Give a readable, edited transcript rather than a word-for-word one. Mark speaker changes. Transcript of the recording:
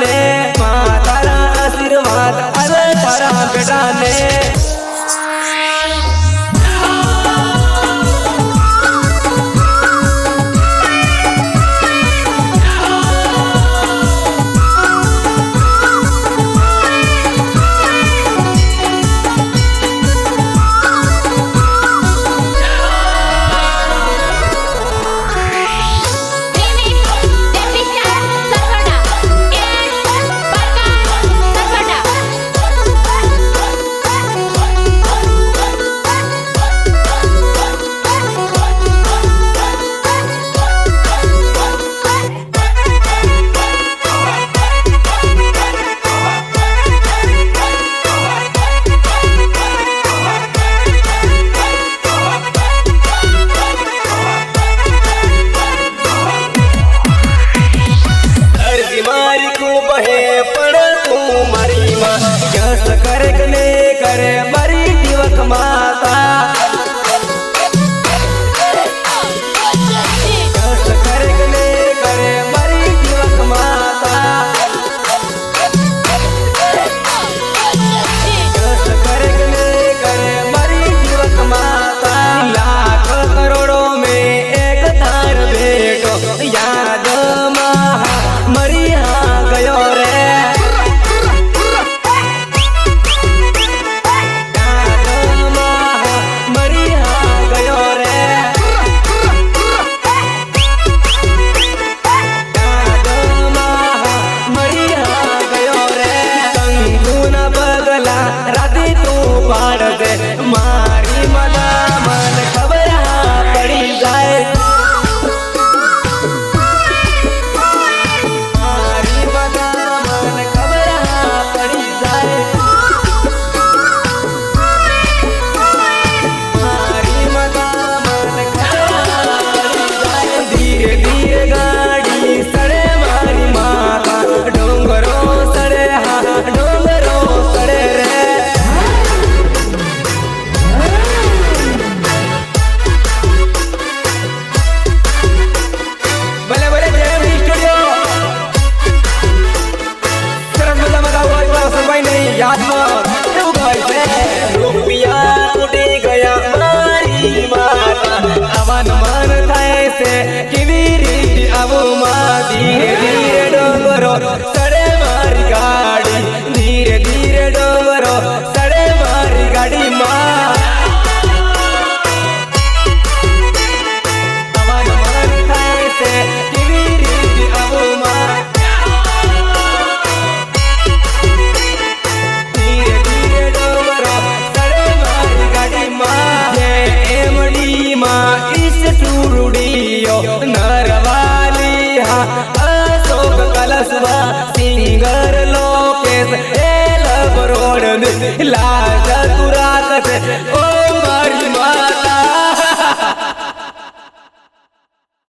Speaker 1: ने मातारा आशीर्वाद अरे तारा बेटा ने करे मरी दिवक माता करे मरी दिवक माता करे मरी दिवक माता लाख करोड़ों में एक थार भेटो याद महा मरी हाँ गयो रे मारी मना मन खबर पड़ी जाए मारी मना मन खबर पड़ी जाए मारी मना मन खबर पड़ी जाए धीरे धीरे गाड़ी सड़े मारी माता डोंगरो सड़े हाँ डोंगरो सड़े रे याद रुपया उड़ी गया मारी माता अवन मन थाय से किवी रीति अब माँ धीरे धीरे डोंगरो सड़े मारी गाड़ी धीरे धीरे डोंगरो सड़े मारी गाड़ी माँ अवन मन थाय से किवी रीति अब माँ नरवाली हा अशोक कलशवा सिंगर लोकेश एल बरोड लाज